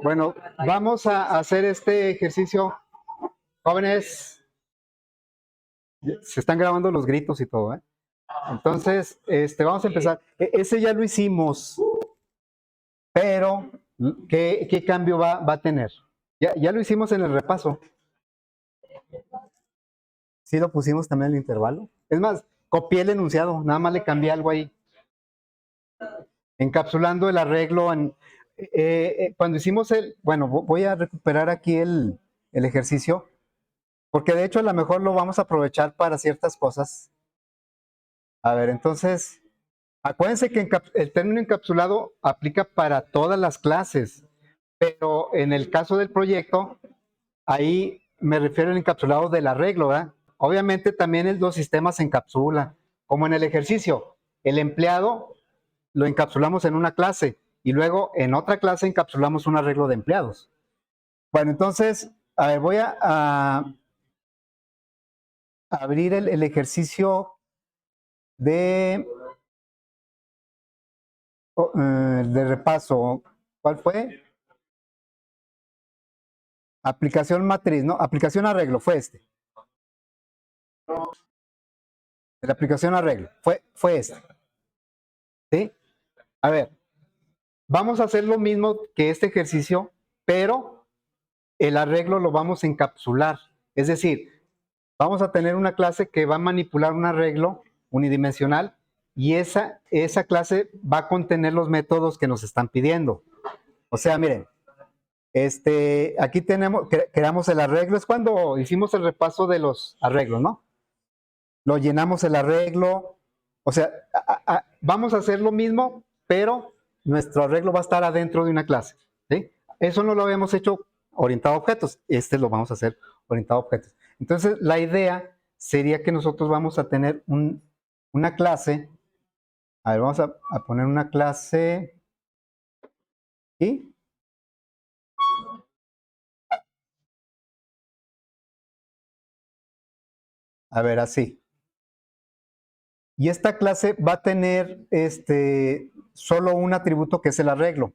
Bueno, vamos a hacer este ejercicio. Jóvenes, se están grabando los gritos y todo, ¿eh? Entonces, vamos a empezar. Ese ya lo hicimos, pero ¿qué cambio va a tener? Ya lo hicimos en el repaso. Sí lo pusimos también en el intervalo. Es más, copié el enunciado, nada más le cambié algo ahí. Encapsulando el arreglo cuando hicimos bueno, voy a recuperar aquí el ejercicio, porque de hecho a lo mejor lo vamos a aprovechar para ciertas cosas. A ver, entonces, acuérdense que el término encapsulado aplica para todas las clases, pero en el caso del proyecto, ahí me refiero al encapsulado del arreglo, ¿verdad? Obviamente también los sistemas se encapsulan, como en el ejercicio. El empleado lo encapsulamos en una clase y luego en otra clase encapsulamos un arreglo de empleados. Bueno, entonces, a ver, voy a abrir el ejercicio de repaso. ¿Cuál fue? Aplicación matriz, ¿no? Aplicación arreglo, fue este. La aplicación arreglo, fue este. ¿Sí? A ver, vamos a hacer lo mismo que este ejercicio, pero el arreglo lo vamos a encapsular. Es decir, vamos a tener una clase que va a manipular un arreglo unidimensional y esa clase va a contener los métodos que nos están pidiendo. O sea, miren, aquí creamos el arreglo, es cuando hicimos el repaso de los arreglos, ¿no? Lo llenamos el arreglo, o sea, vamos a hacer lo mismo, pero nuestro arreglo va a estar adentro de una clase, ¿sí? Eso no lo habíamos hecho orientado a objetos, lo vamos a hacer orientado a objetos. Entonces, la idea sería que nosotros vamos a tener una clase, a ver, vamos a poner una clase, ¿sí? A ver, así. Y esta clase va a tener solo un atributo que es el arreglo.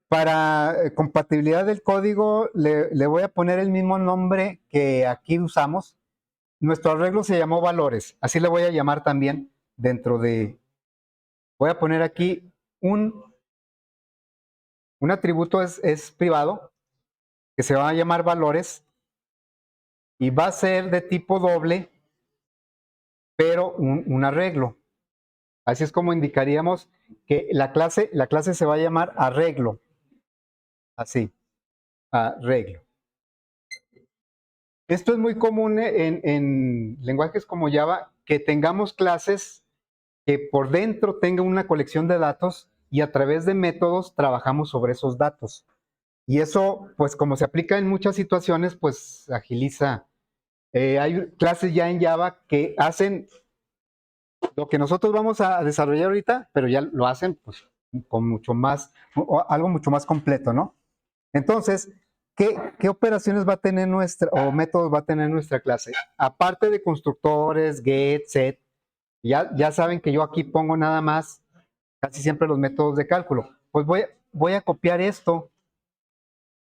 Para compatibilidad del código, le voy a poner el mismo nombre que aquí usamos. Nuestro arreglo se llamó valores. Así le voy a llamar también dentro de... Voy a poner aquí un atributo es privado, que se va a llamar valores, y va a ser de tipo doble, pero un arreglo. Así es como indicaríamos que la clase se va a llamar arreglo. Así, arreglo. Esto es muy común en lenguajes como Java, que tengamos clases que por dentro tengan una colección de datos y a través de métodos trabajamos sobre esos datos. Y eso, pues como se aplica en muchas situaciones, pues agiliza. Hay clases ya en Java que hacen lo que nosotros vamos a desarrollar ahorita, pero ya lo hacen pues con mucho más, algo mucho más completo, ¿no? Entonces, ¿qué operaciones va a tener o métodos va a tener nuestra clase? Aparte de constructores, get, set, ya saben que yo aquí pongo nada más casi siempre los métodos de cálculo. Pues voy a copiar esto.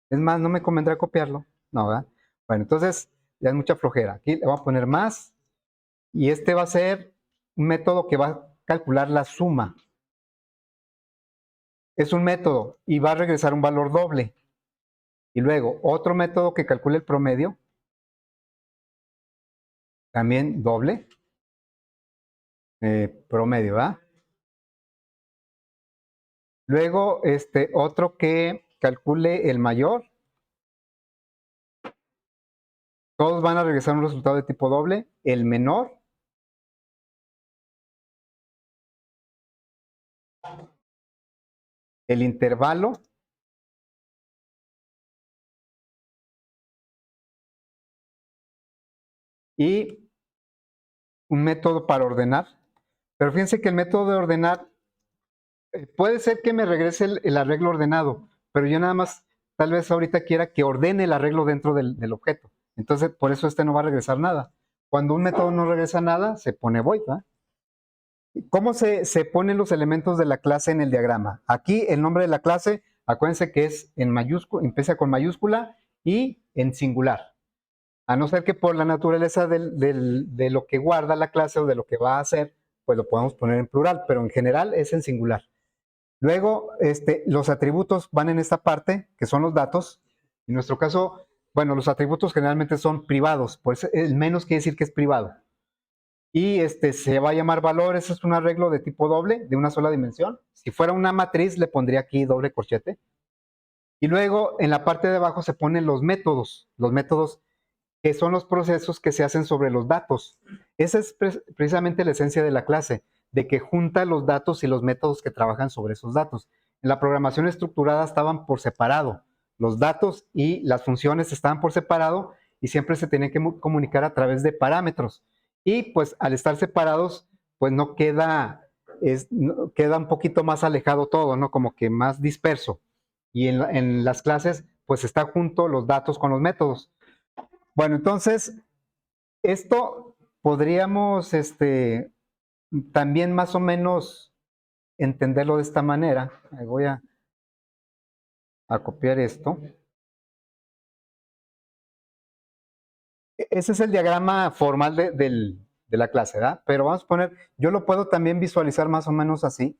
Es más, no me convendrá copiarlo. No, ¿verdad? Bueno, entonces ya es mucha flojera. Aquí le voy a poner más y este va a ser un método que va a calcular la suma. Es un método y va a regresar un valor doble. Y luego otro método que calcule el promedio, también doble, promedio, ¿verdad? Luego otro que calcule el mayor. Todos van a regresar un resultado de tipo doble. El menor. El intervalo. Y un método para ordenar. Pero fíjense que el método de ordenar puede ser que me regrese el arreglo ordenado, pero yo nada más tal vez ahorita quiera que ordene el arreglo dentro del objeto. Entonces, por eso no va a regresar nada. Cuando un método no regresa nada, se pone void, ¿verdad? ¿Cómo se ponen los elementos de la clase en el diagrama? Aquí el nombre de la clase, acuérdense que es en mayúscula, empieza con mayúscula y en singular. A no ser que por la naturaleza de lo que guarda la clase o de lo que va a hacer, pues lo podemos poner en plural, pero en general es en singular. Luego, los atributos van en esta parte, que son los datos. En nuestro caso, bueno, los atributos generalmente son privados, por eso el menos quiere decir que es privado. Y se va a llamar valor, eso es un arreglo de tipo doble, de una sola dimensión. Si fuera una matriz, le pondría aquí doble corchete. Y luego, en la parte de abajo se ponen los métodos que son los procesos que se hacen sobre los datos. Esa es precisamente la esencia de la clase, de que junta los datos y los métodos que trabajan sobre esos datos. En la programación estructurada estaban por separado, los datos y las funciones estaban por separado y siempre se tenían que comunicar a través de parámetros. Y pues al estar separados, pues no queda, queda un poquito más alejado todo, ¿no? Como que más disperso. Y en las clases, pues está junto los datos con los métodos. Bueno, entonces, esto podríamos también más o menos entenderlo de esta manera. Voy a copiar esto. Ese es el diagrama formal de la clase, ¿verdad? Pero vamos a poner, yo lo puedo también visualizar más o menos así.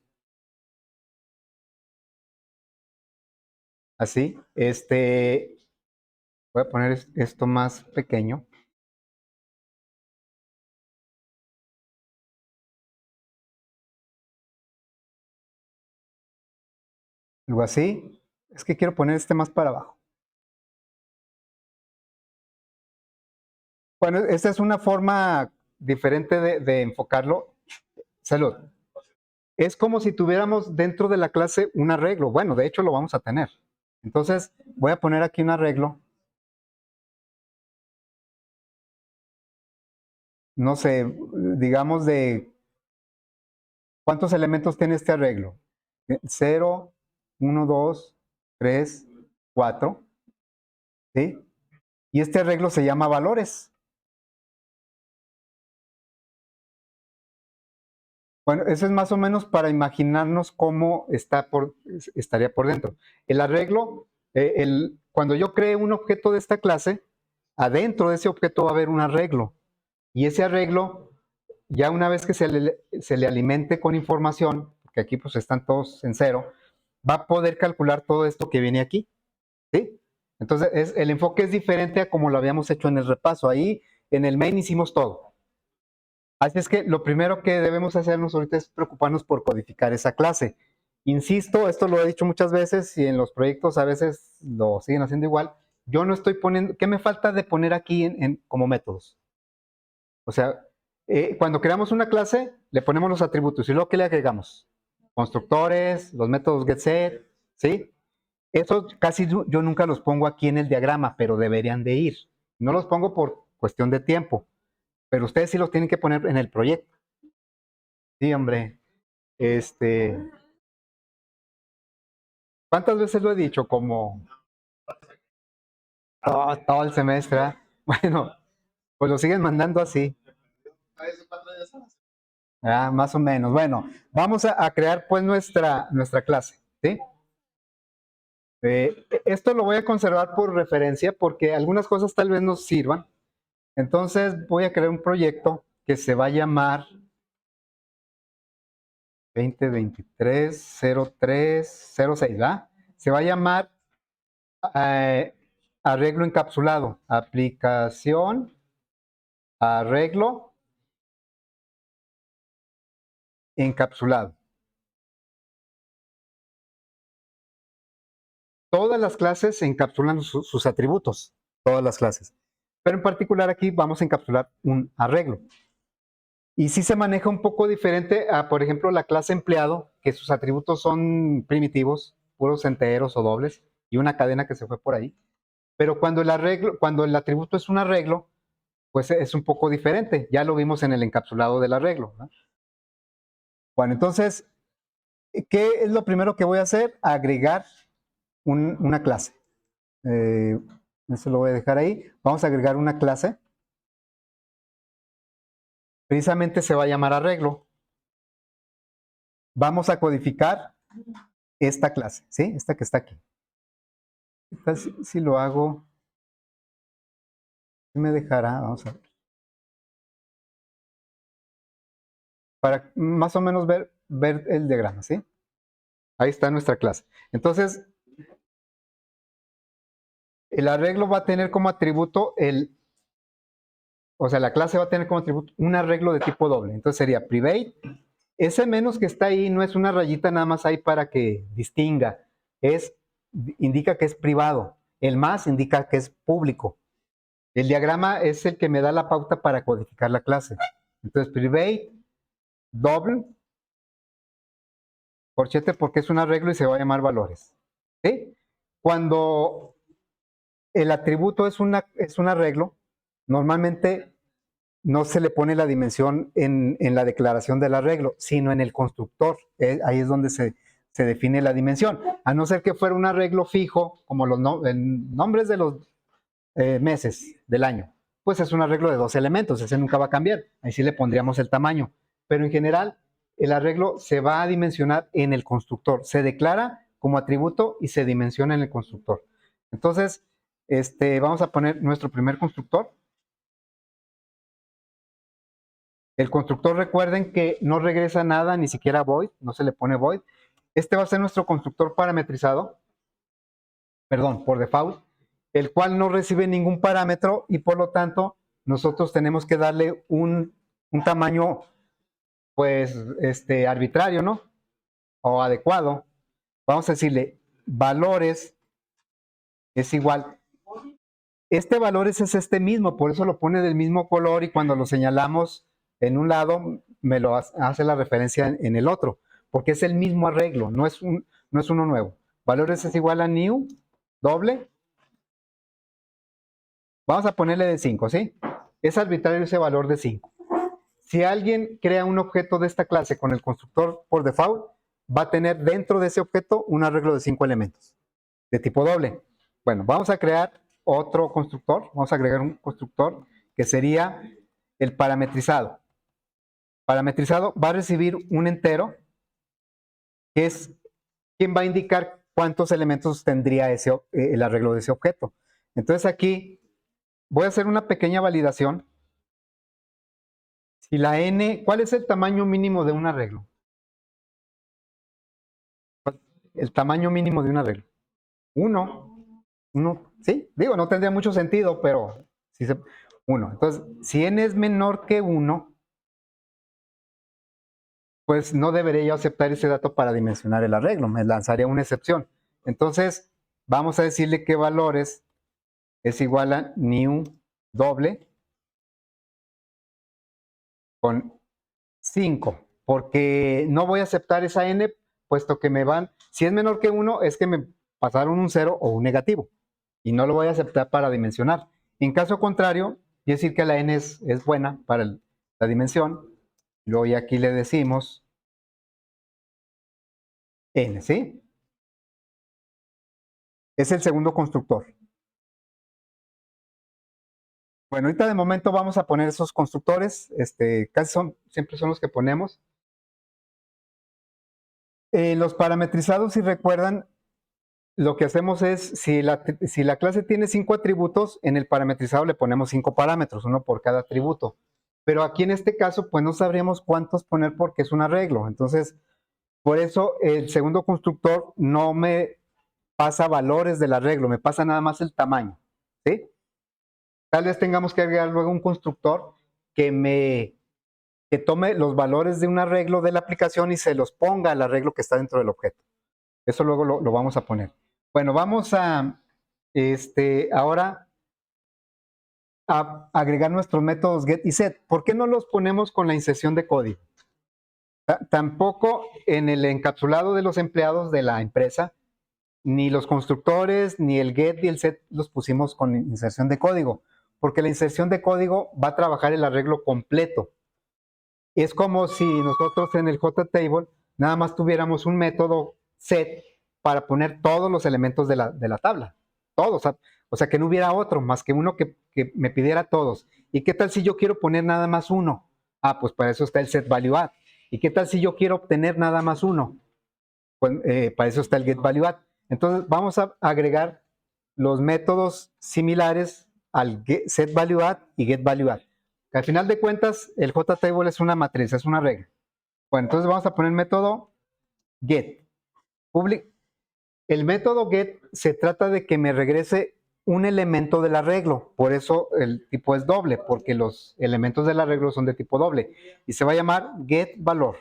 Así. Voy a poner esto más pequeño. Algo así. Es que quiero poner este más para abajo. Bueno, esta es una forma diferente de enfocarlo. Salud. Es como si tuviéramos dentro de la clase un arreglo. Bueno, de hecho lo vamos a tener. Entonces, voy a poner aquí un arreglo. No sé, digamos de cuántos elementos tiene este arreglo. 0, 1, 2, 3, 4. ¿Sí? Y este arreglo se llama valores. Bueno, eso es más o menos para imaginarnos cómo estaría por dentro. El arreglo, cuando yo cree un objeto de esta clase, adentro de ese objeto va a haber un arreglo. Y ese arreglo, ya una vez que se le alimente con información, que aquí pues están todos en cero, va a poder calcular todo esto que viene aquí. ¿Sí? Entonces, el enfoque es diferente a como lo habíamos hecho en el repaso. Ahí en el main hicimos todo. Así es que lo primero que debemos hacernos ahorita es preocuparnos por codificar esa clase. Insisto, esto lo he dicho muchas veces y en los proyectos a veces lo siguen haciendo igual. Yo no estoy poniendo, ¿qué me falta de poner aquí como métodos? O sea, cuando creamos una clase, le ponemos los atributos y luego ¿qué le agregamos? Constructores, los métodos getSet, ¿sí? Eso casi yo nunca los pongo aquí en el diagrama, pero deberían de ir. No los pongo por cuestión de tiempo, pero ustedes sí los tienen que poner en el proyecto. Sí, hombre. Este, ¿Cuántas veces lo he dicho? Como todo el semestre. ¿Ah? Bueno, pues lo siguen mandando así. Ah, más o menos. Bueno, vamos a crear pues nuestra clase. ¿Sí? Esto lo voy a conservar por referencia porque algunas cosas tal vez nos sirvan. Entonces voy a crear un proyecto que se va a llamar 2023-03-06, ¿verdad? Se va a llamar eh, arreglo encapsulado, aplicación, arreglo encapsulado. Todas las clases encapsulan sus atributos, todas las clases. Pero en particular aquí vamos a encapsular un arreglo. Y sí se maneja un poco diferente a, por ejemplo, la clase empleado, que sus atributos son primitivos, puros enteros o dobles, y una cadena que se fue por ahí. Pero cuando el atributo es un arreglo, pues es un poco diferente. Ya lo vimos en el encapsulado del arreglo, ¿no? Bueno, entonces, ¿qué es lo primero que voy a hacer? Agregar una clase. Eso lo voy a dejar ahí. Vamos a agregar una clase. precisamente se va a llamar arreglo. Vamos a codificar esta clase, ¿sí? Esta que está aquí. Entonces, si lo hago, ¿qué me dejará? Vamos a ver. Para más o menos ver el diagrama, ¿sí? Ahí está nuestra clase. Entonces, el arreglo va a tener como atributo o sea, la clase va a tener como atributo un arreglo de tipo doble. Entonces sería private. Ese menos que está ahí no es una rayita nada más ahí para que distinga. Indica que es privado. El más indica que es público. El diagrama es el que me da la pauta para codificar la clase. Entonces, private, double, corchete porque es un arreglo y se va a llamar valores. ¿Sí? Cuando el atributo es un arreglo, normalmente no se le pone la dimensión en la declaración del arreglo, sino en el constructor. Ahí es donde se define la dimensión. A no ser que fuera un arreglo fijo, como los nombres de los meses del año, pues es un arreglo de 2 elementos, ese nunca va a cambiar. Ahí sí le pondríamos el tamaño. Pero en general, el arreglo se va a dimensionar en el constructor. Se declara como atributo y se dimensiona en el constructor. Entonces, vamos a poner nuestro primer constructor. El constructor, recuerden que no regresa nada, ni siquiera void, no se le pone void. Este va a ser nuestro constructor parametrizado, perdón, por default, el cual no recibe ningún parámetro y por lo tanto nosotros tenemos que darle un tamaño pues arbitrario, ¿no? O adecuado. Vamos a decirle valores es igual. Este valores es este mismo, por eso lo pone del mismo color y cuando lo señalamos en un lado me lo hace la referencia en el otro, porque es el mismo arreglo, no es uno nuevo. Valores es igual a new, doble. Vamos a ponerle de 5, ¿sí? Es arbitrario ese valor de 5. Si alguien crea un objeto de esta clase con el constructor por default, va a tener dentro de ese objeto un arreglo de 5 elementos de tipo doble. Bueno, vamos a crear otro constructor, vamos a agregar un constructor que sería el parametrizado. Parametrizado va a recibir un entero que es quien va a indicar cuántos elementos tendría el arreglo de ese objeto. Entonces aquí voy a hacer una pequeña validación. Si la n, ¿cuál es el tamaño mínimo de un arreglo? El tamaño mínimo de un arreglo. 1, sí, digo, no tendría mucho sentido, pero si se, 1. Entonces, si n es menor que 1, pues no debería yo aceptar ese dato para dimensionar el arreglo, me lanzaría una excepción. Entonces, vamos a decirle que valores es igual a new doble con 5, porque no voy a aceptar esa n, puesto que si es menor que 1, es que me pasaron un 0 o un negativo, y no lo voy a aceptar para dimensionar. En caso contrario, quiere decir que la n es buena para la dimensión, luego ya aquí le decimos n, ¿sí? Es el segundo constructor. Bueno, ahorita de momento vamos a poner esos constructores, siempre son los que ponemos. Los parametrizados, si recuerdan, lo que hacemos es, si la clase tiene 5 atributos, en el parametrizado le ponemos 5 parámetros, uno por cada atributo. Pero aquí en este caso, pues no sabríamos cuántos poner porque es un arreglo. Entonces, por eso el segundo constructor no me pasa valores del arreglo, me pasa nada más el tamaño, ¿sí? Tal vez tengamos que agregar luego un constructor que tome los valores de un arreglo de la aplicación y se los ponga al arreglo que está dentro del objeto. Eso luego lo vamos a poner. Bueno, vamos a ahora a agregar nuestros métodos get y set. ¿Por qué no los ponemos con la inserción de código? Tampoco en el encapsulado de los empleados de la empresa, ni los constructores, ni el get y el set los pusimos con inserción de código, porque la inserción de código va a trabajar el arreglo completo. Es como si nosotros en el JTable nada más tuviéramos un método set para poner todos los elementos de la tabla. Todos. O sea, que no hubiera otro más que uno que me pidiera todos. ¿Y qué tal si yo quiero poner nada más uno? Ah, pues para eso está el set value add. ¿Y qué tal si yo quiero obtener nada más uno? Pues para eso está el get value add. Entonces vamos a agregar los métodos similares al set value add y get value add. Al final de cuentas, el JTable es una matriz, es una regla. Bueno, entonces vamos a poner el método get. El método get se trata de que me regrese un elemento del arreglo. Por eso el tipo es doble, porque los elementos del arreglo son de tipo doble. Y se va a llamar get valor.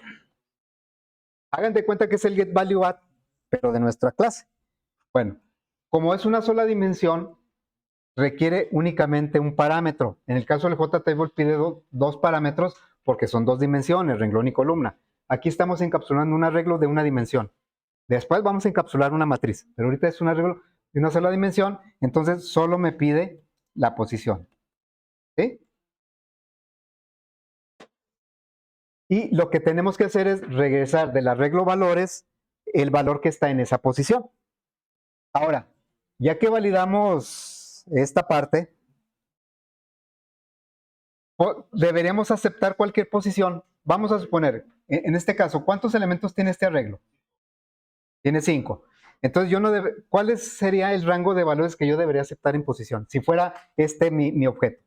Hagan de cuenta que es el get value add, pero de nuestra clase. Bueno, como es una sola dimensión, requiere únicamente un parámetro. En el caso del JTable pide dos parámetros porque son dos dimensiones, renglón y columna. Aquí estamos encapsulando un arreglo de una dimensión. Después vamos a encapsular una matriz, pero ahorita es un arreglo de una sola dimensión, entonces solo me pide la posición. ¿Sí? Y lo que tenemos que hacer es regresar del arreglo valores el valor que está en esa posición. Ahora, ya que validamos esta parte, deberíamos aceptar cualquier posición. Vamos a suponer, en este caso, ¿cuántos elementos tiene este arreglo? Tiene 5. Entonces, ¿cuál sería el rango de valores que yo debería aceptar en posición? Si fuera este mi objeto.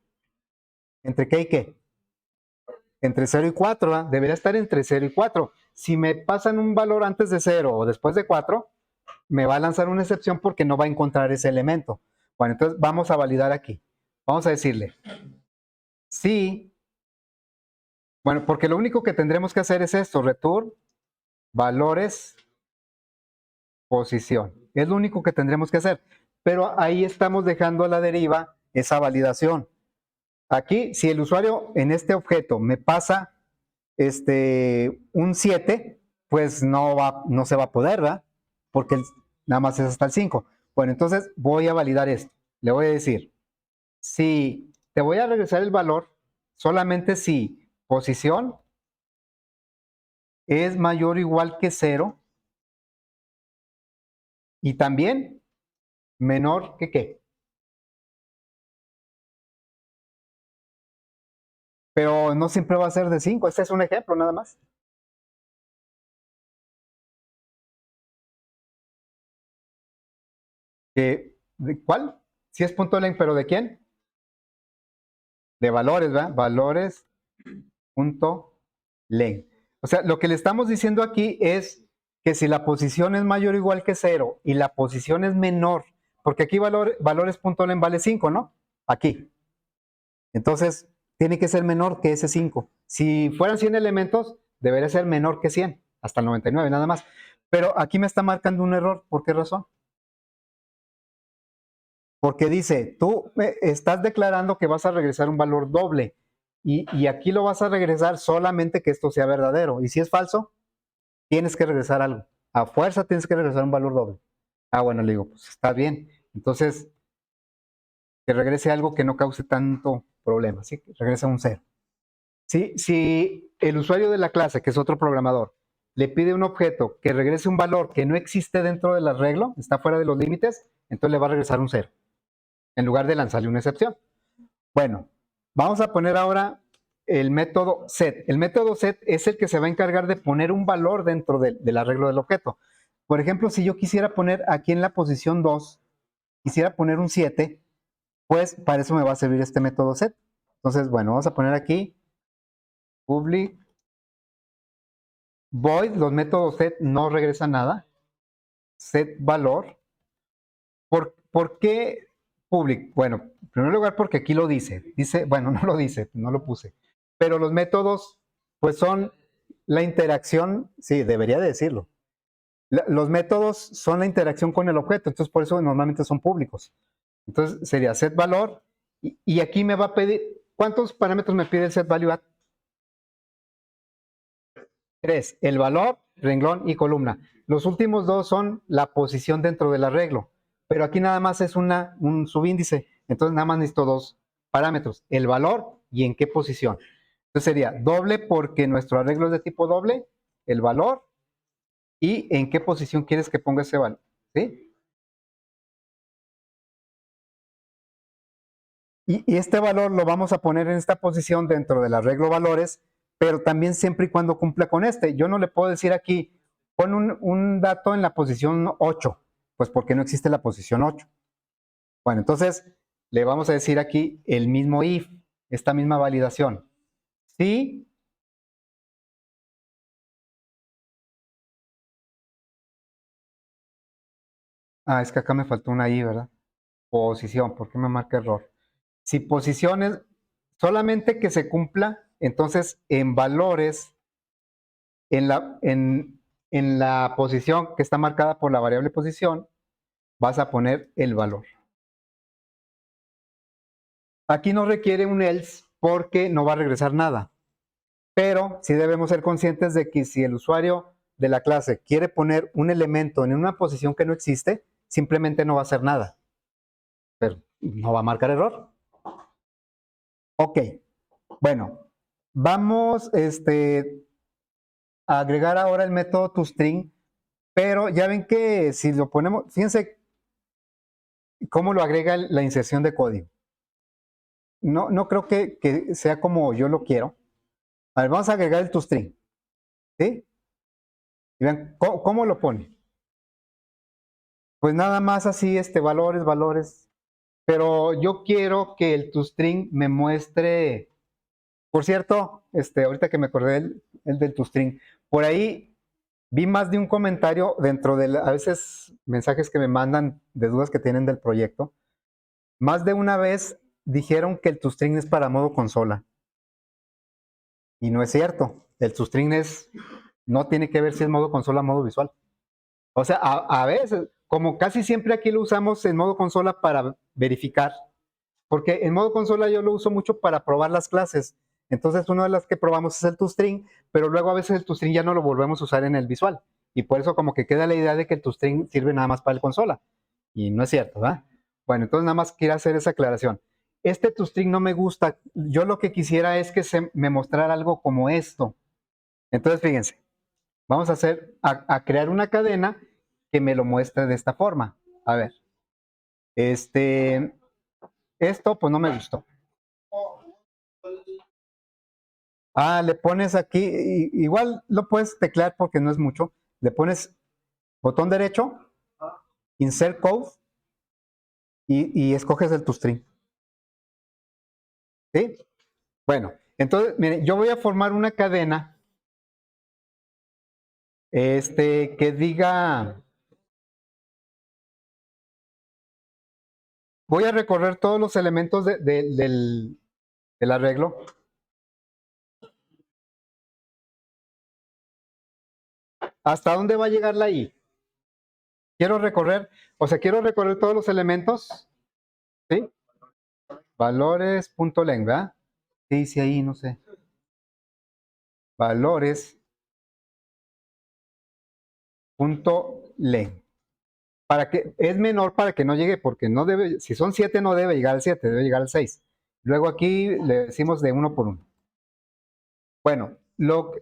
¿Entre qué y qué? Entre 0 y 4, ¿verdad? Debería estar entre 0 y 4. Si me pasan un valor antes de 0 o después de 4, me va a lanzar una excepción porque no va a encontrar ese elemento. Bueno, entonces vamos a validar aquí. Vamos a decirle, sí, bueno, porque lo único que tendremos que hacer es esto, return valores posición. Es lo único que tendremos que hacer. Pero ahí estamos dejando a la deriva esa validación. Aquí, si el usuario en este objeto me pasa un 7, pues no se va a poder, ¿verdad? Porque nada más es hasta el 5. Bueno, entonces voy a validar esto. Le voy a decir, si te voy a regresar el valor, solamente si posición es mayor o igual que 0 y también menor que qué. Pero no siempre va a ser de 5. Este es un ejemplo nada más. ¿De cuál? Si es punto len, pero ¿de quién? De valores, ¿verdad? Valores punto len. O sea, lo que le estamos diciendo aquí es que si la posición es mayor o igual que 0 y la posición es menor, porque aquí valores.len vale 5, ¿no? Aquí. Entonces, tiene que ser menor que ese 5. Si fueran 100 elementos, debería ser menor que 100, hasta el 99 nada más. Pero aquí me está marcando un error. ¿Por qué razón? Porque dice, tú estás declarando que vas a regresar un valor doble y aquí lo vas a regresar solamente que esto sea verdadero. Y si es falso, tienes que regresar algo. A fuerza tienes que regresar un valor doble. Ah, bueno, le digo, pues está bien. Entonces, que regrese algo que no cause tanto problema, ¿sí? Que regrese un cero. Si el usuario de la clase, que es otro programador, le pide un objeto que regrese un valor que no existe dentro del arreglo, está fuera de los límites, entonces le va a regresar un cero, en lugar de lanzarle una excepción. Bueno, vamos a poner ahora el método set. El método set es el que se va a encargar de poner un valor dentro del arreglo del objeto. Por ejemplo, si yo quisiera poner aquí en la posición 2, quisiera poner un 7, pues para eso me va a servir este método set. Entonces, bueno, vamos a poner aquí public void. Los métodos set no regresan nada. Set valor. ¿Por qué public? Bueno, en primer lugar porque aquí lo dice. Dice, bueno, no lo dice, no lo puse. Pero los métodos, pues son la interacción, sí, debería de decirlo. Los métodos son la interacción con el objeto, entonces por eso normalmente son públicos. Entonces sería set valor y aquí me va a pedir, ¿cuántos parámetros me pide el set value add? 3, el valor, renglón y columna. Los últimos dos son la posición dentro del arreglo, pero aquí nada más es un subíndice, entonces nada más necesito dos parámetros, el valor y en qué posición. Entonces sería doble porque nuestro arreglo es de tipo doble, el valor y en qué posición quieres que ponga ese valor. ¿Sí? Y este valor lo vamos a poner en esta posición dentro del arreglo valores pero también siempre y cuando cumpla con este. Yo no le puedo decir aquí, pon un dato en la posición 8, pues porque no existe la posición 8. Bueno, entonces le vamos a decir aquí el mismo if, esta misma validación. Si es que acá me faltó una i, ¿verdad? Posición, ¿por qué me marca error? Si posición es solamente que se cumpla, entonces en valores, en la posición que está marcada por la variable posición, vas a poner el valor. Aquí no requiere un else porque no va a regresar nada, pero sí debemos ser conscientes de que si el usuario de la clase quiere poner un elemento en una posición que no existe, simplemente no va a hacer nada, pero no va a marcar error. Ok, bueno, vamos a agregar ahora el método toString, pero ya ven que si lo ponemos, fíjense cómo lo agrega la inserción de código. No creo que sea como yo lo quiero. A ver, vamos a agregar el toString, ¿sí? Y vean, ¿cómo lo pone? Pues nada más así, valores, pero yo quiero que el toString me muestre, por cierto, ahorita que me acordé el del toString, por ahí vi más de un comentario dentro de a veces mensajes que me mandan de dudas que tienen del proyecto. Más de una vez dijeron que el toString es para modo consola. Y no es cierto. El toString no tiene que ver si es modo consola o modo visual. O sea, a veces, como casi siempre aquí lo usamos en modo consola para verificar, porque en modo consola yo lo uso mucho para probar las clases. Entonces, una de las que probamos es el toString, pero luego a veces el toString ya no lo volvemos a usar en el visual. Y por eso como que queda la idea de que el toString sirve nada más para el consola. Y no es cierto, ¿verdad? Bueno, entonces nada más quiero hacer esa aclaración. Este toString no me gusta. Yo lo que quisiera es que me mostrara algo como esto. Entonces, fíjense, vamos a crear una cadena que me lo muestre de esta forma. A ver, esto pues no me gustó. Le pones aquí, igual lo puedes teclear porque no es mucho. Le pones botón derecho, insert code y escoges el toString. ¿Sí? Bueno, entonces, miren, yo voy a formar una cadena que diga, voy a recorrer todos los elementos del arreglo. ¿Hasta dónde va a llegar la i? Quiero recorrer todos los elementos, ¿sí? Valores.len, ¿verdad? ¿Qué dice ahí? No sé. Valores.len. Para que es menor para que no llegue, porque no debe, si son 7 no debe llegar al 7, debe llegar al 6. Luego aquí le decimos de uno por uno. Bueno,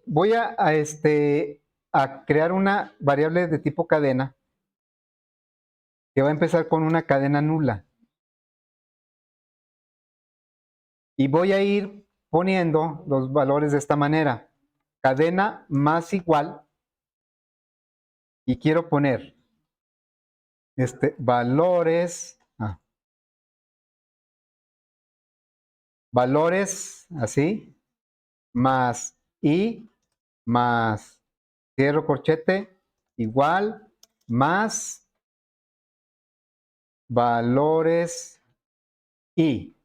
voy a crear una variable de tipo cadena que va a empezar con una cadena nula. Y voy a ir poniendo los valores de esta manera. Cadena más igual. Y quiero poner valores. Valores así. Más y más cierro corchete igual más valores y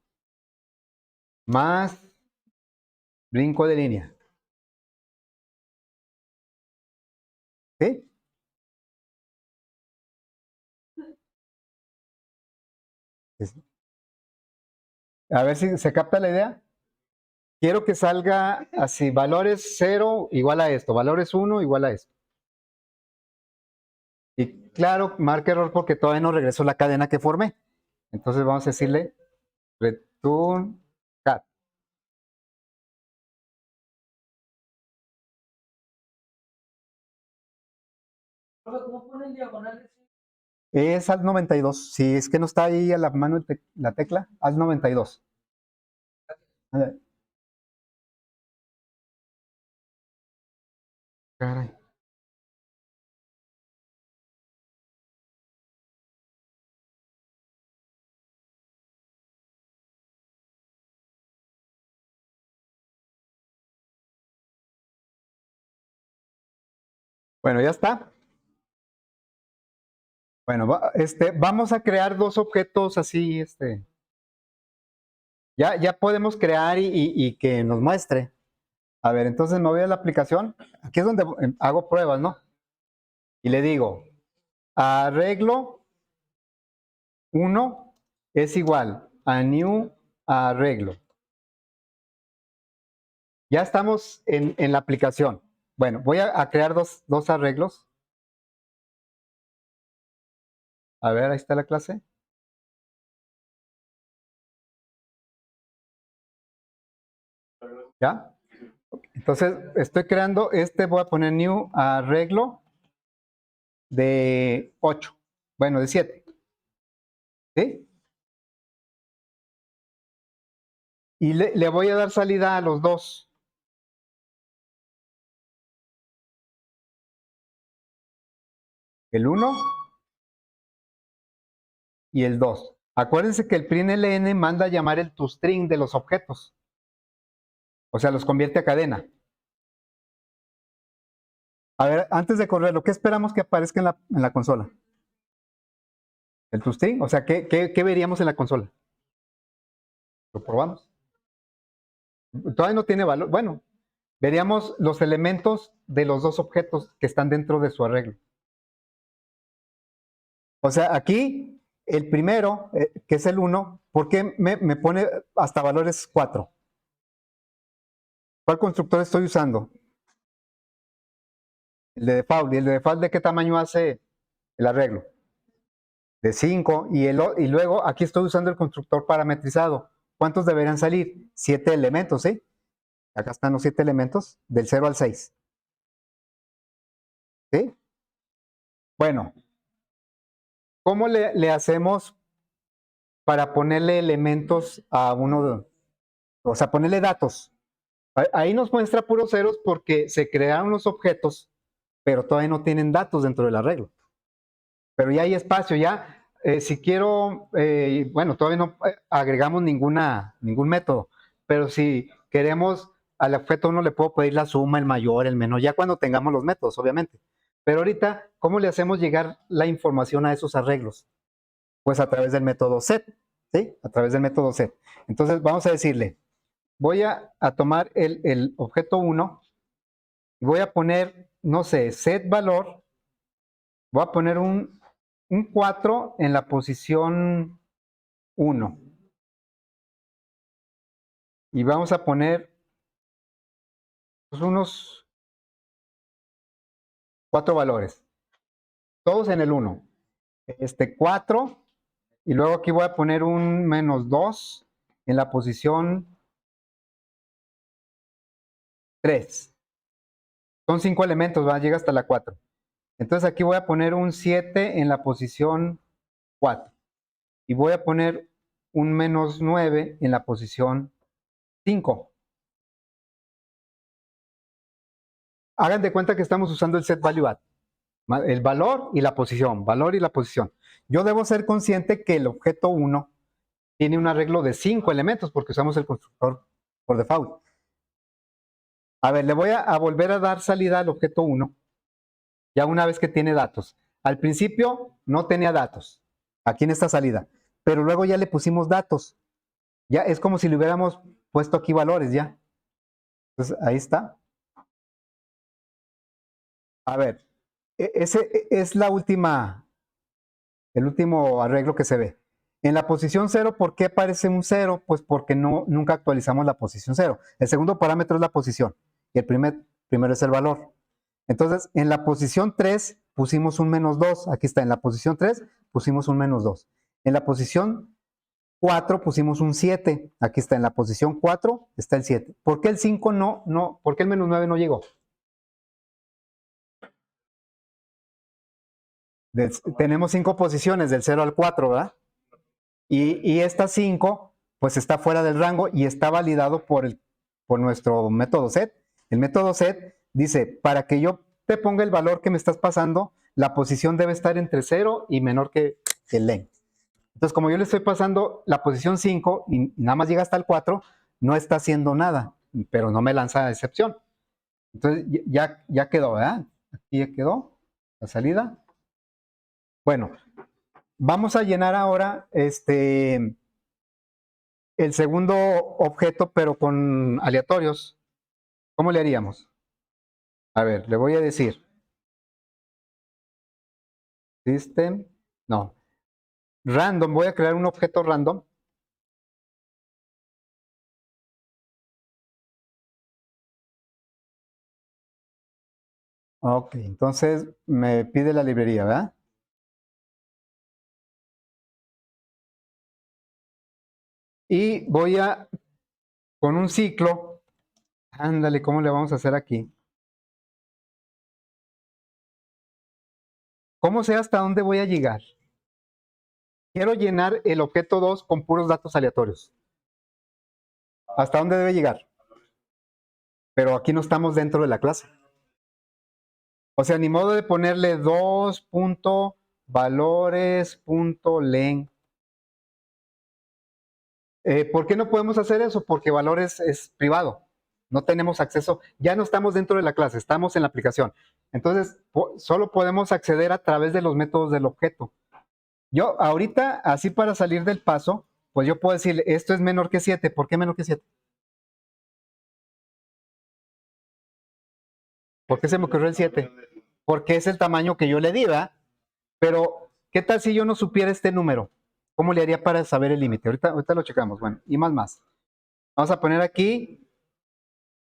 más brinco de línea. ¿Sí? A ver si se capta la idea. Quiero que salga así, valores 0 igual a esto, valores 1 igual a esto. Y claro, marca error porque todavía no regresó la cadena que formé. Entonces vamos a decirle return cat. ¿Cómo pone el diagonal? Es alt 92. Si es que no está ahí a la mano la tecla, alt 92. Caray. Bueno, ya está. Bueno, vamos a crear dos objetos así, ya podemos crear y que nos muestre. A ver, entonces me voy a la aplicación. Aquí es donde hago pruebas, ¿no? Y le digo, arreglo 1 es igual a new arreglo. Ya estamos en la aplicación. Bueno, voy a crear dos arreglos. A ver, ahí está la clase. ¿Ya? Entonces, estoy creando voy a poner new arreglo de 8. Bueno, de 7. ¿Sí? Y le voy a dar salida a los dos. El 1 y el 2. Acuérdense que el println manda a llamar el toString de los objetos. O sea, los convierte a cadena. A ver, antes de correrlo, ¿qué esperamos que aparezca en la consola? ¿El toString? O sea, ¿qué veríamos en la consola? ¿Lo probamos? Todavía no tiene valor. Bueno, veríamos los elementos de los dos objetos que están dentro de su arreglo. O sea, aquí el primero, que es el 1, ¿por qué me pone hasta valores 4? ¿Cuál constructor estoy usando? El de default. ¿Y el de default de qué tamaño hace el arreglo? De 5. Y luego aquí estoy usando el constructor parametrizado. ¿Cuántos deberían salir? 7 elementos, ¿sí? Acá están los 7 elementos, del 0 al 6. ¿Sí? Bueno, ¿cómo le hacemos para ponerle elementos a uno? O sea, ponerle datos. Ahí nos muestra puros ceros porque se crearon los objetos, pero todavía no tienen datos dentro del arreglo. Pero ya hay espacio, ya. Si quiero, bueno, todavía no agregamos ningún método, pero si queremos al objeto 1 le puedo pedir la suma, el mayor, el menor, ya cuando tengamos los métodos, obviamente. Pero ahorita, ¿cómo le hacemos llegar la información a esos arreglos? Pues a través del método set, ¿sí? A través del método set. Entonces vamos a decirle, voy a tomar el objeto 1 y voy a poner, no sé, set valor, voy a poner un 4 en la posición 1. Y vamos a poner pues, unos 4 valores, todos en el 1. 4, y luego aquí voy a poner un -2 en la posición 3. Son 5 elementos, va, llega hasta la 4. Entonces aquí voy a poner un 7 en la posición 4. Y voy a poner un -9 en la posición 5. Hagan de cuenta que estamos usando el set value add. El valor y la posición, valor y la posición. Yo debo ser consciente que el objeto 1 tiene un arreglo de 5 elementos porque usamos el constructor por default. A ver, le voy a volver a dar salida al objeto 1 ya una vez que tiene datos. Al principio no tenía datos aquí en esta salida, pero luego ya le pusimos datos. Ya es como si le hubiéramos puesto aquí valores ya. Entonces ahí está. A ver, ese es el último arreglo que se ve. En la posición 0, ¿por qué aparece un 0? Pues porque nunca actualizamos la posición 0. El segundo parámetro es la posición y el primero es el valor. Entonces, en la posición 3 pusimos un -2. Aquí está, en la posición 3 pusimos un -2. En la posición 4 pusimos un 7. Aquí está, en la posición 4 está el 7. ¿Por qué el 5 no? ¿Por qué el -9 no llegó? Tenemos 5 posiciones del 0 al 4, ¿verdad? Y estas 5, pues está fuera del rango y está validado por nuestro método set. El método set dice, para que yo te ponga el valor que me estás pasando, la posición debe estar entre 0 y menor que el len. Entonces, como yo le estoy pasando la posición 5 y nada más llega hasta el 4, no está haciendo nada, pero no me lanza excepción. Entonces, ya quedó, ¿verdad? Aquí ya quedó la salida. Bueno, vamos a llenar ahora el segundo objeto, pero con aleatorios. ¿Cómo le haríamos? A ver, le voy a decir. System, no. Random, voy a crear un objeto random. Ok, entonces me pide la librería, ¿verdad? Y voy a, con un ciclo, ándale, ¿cómo le vamos a hacer aquí? ¿Cómo sé hasta dónde voy a llegar? Quiero llenar el objeto 2 con puros datos aleatorios. ¿Hasta dónde debe llegar? Pero aquí no estamos dentro de la clase. O sea, ni modo de ponerle 2.valores.len. ¿Por qué no podemos hacer eso? Porque valores es privado. No tenemos acceso, ya no estamos dentro de la clase, estamos en la aplicación. Entonces, solo podemos acceder a través de los métodos del objeto. Yo ahorita, así para salir del paso, pues yo puedo decirle, esto es menor que 7. ¿Por qué menor que 7? ¿Por qué se me ocurrió el 7? Porque es el tamaño que yo le di, ¿verdad? Pero, ¿qué tal si yo no supiera este número? ¿Cómo le haría para saber el límite? Ahorita lo checamos. Bueno, y más. Vamos a poner aquí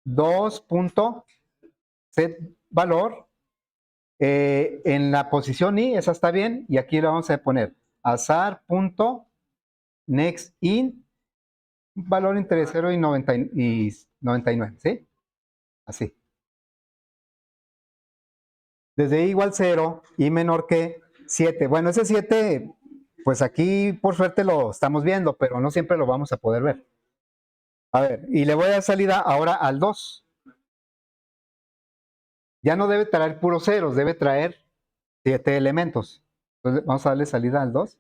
2.setValor en la posición i, esa está bien, y aquí le vamos a poner azar.nextIn, valor entre 0 y 99, ¿sí? Así. Desde i igual 0 y menor que 7. Bueno, ese 7, pues aquí por suerte lo estamos viendo, pero no siempre lo vamos a poder ver. A ver, y le voy a dar salida ahora al 2. Ya no debe traer puros ceros, debe traer 7 elementos. Entonces vamos a darle salida al 2.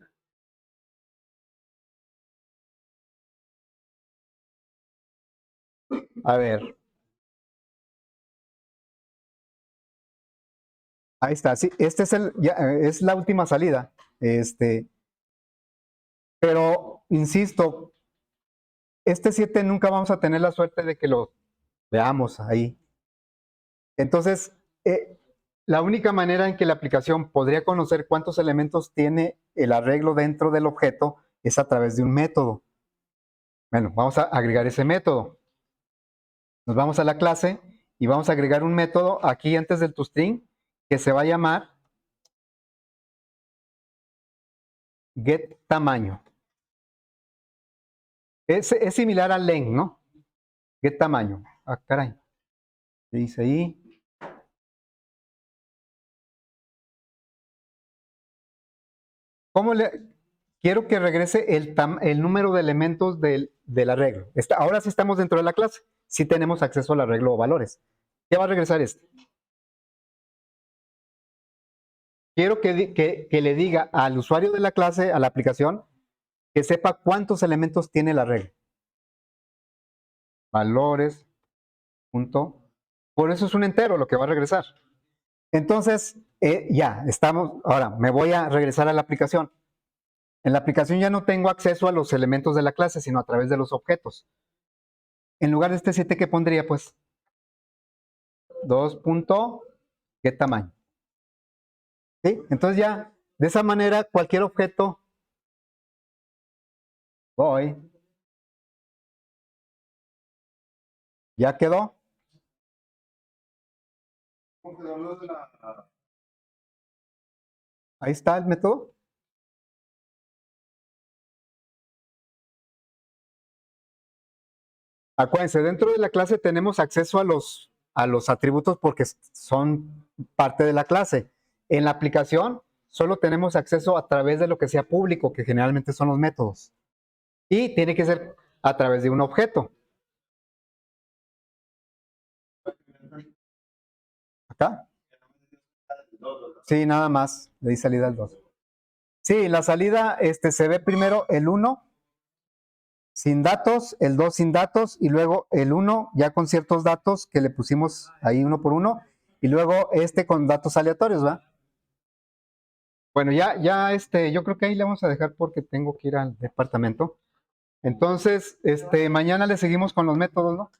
A ver, ahí está. Sí, este es es la última salida. Pero insisto, este 7 nunca vamos a tener la suerte de que lo veamos ahí. Entonces, la única manera en que la aplicación podría conocer cuántos elementos tiene el arreglo dentro del objeto es a través de un método. Bueno, vamos a agregar ese método. Nos vamos a la clase y vamos a agregar un método aquí antes del toString que se va a llamar getTamaño. Es similar al len, ¿no? GetTamaño. Ah, caray. ¿Qué dice ahí? ¿Cómo le quiero que regrese el número de elementos del arreglo? Ahora sí estamos dentro de la clase. Sí tenemos acceso al arreglo o valores. ¿Qué va a regresar este? Quiero que le diga al usuario de la clase, a la aplicación, que sepa cuántos elementos tiene el arreglo. Valores, punto. Por eso es un entero lo que va a regresar. Entonces, ya, estamos. Ahora, me voy a regresar a la aplicación. En la aplicación ya no tengo acceso a los elementos de la clase, sino a través de los objetos. En lugar de este 7, ¿qué pondría? Pues 2. ¿Qué tamaño? ¿Sí? Entonces ya, de esa manera, cualquier objeto, voy, ya quedó. Ahí está el método. Acuérdense, dentro de la clase tenemos acceso a los atributos porque son parte de la clase. En la aplicación solo tenemos acceso a través de lo que sea público, que generalmente son los métodos. Y tiene que ser a través de un objeto. Acá. Sí, nada más. Le di salida al 2. Sí, la salida se ve primero el 1 sin datos, el 2 sin datos y luego el 1 ya con ciertos datos que le pusimos ahí uno por uno y luego con datos aleatorios, ¿va? Bueno, ya, yo creo que ahí le vamos a dejar porque tengo que ir al departamento. Entonces, mañana le seguimos con los métodos, ¿no?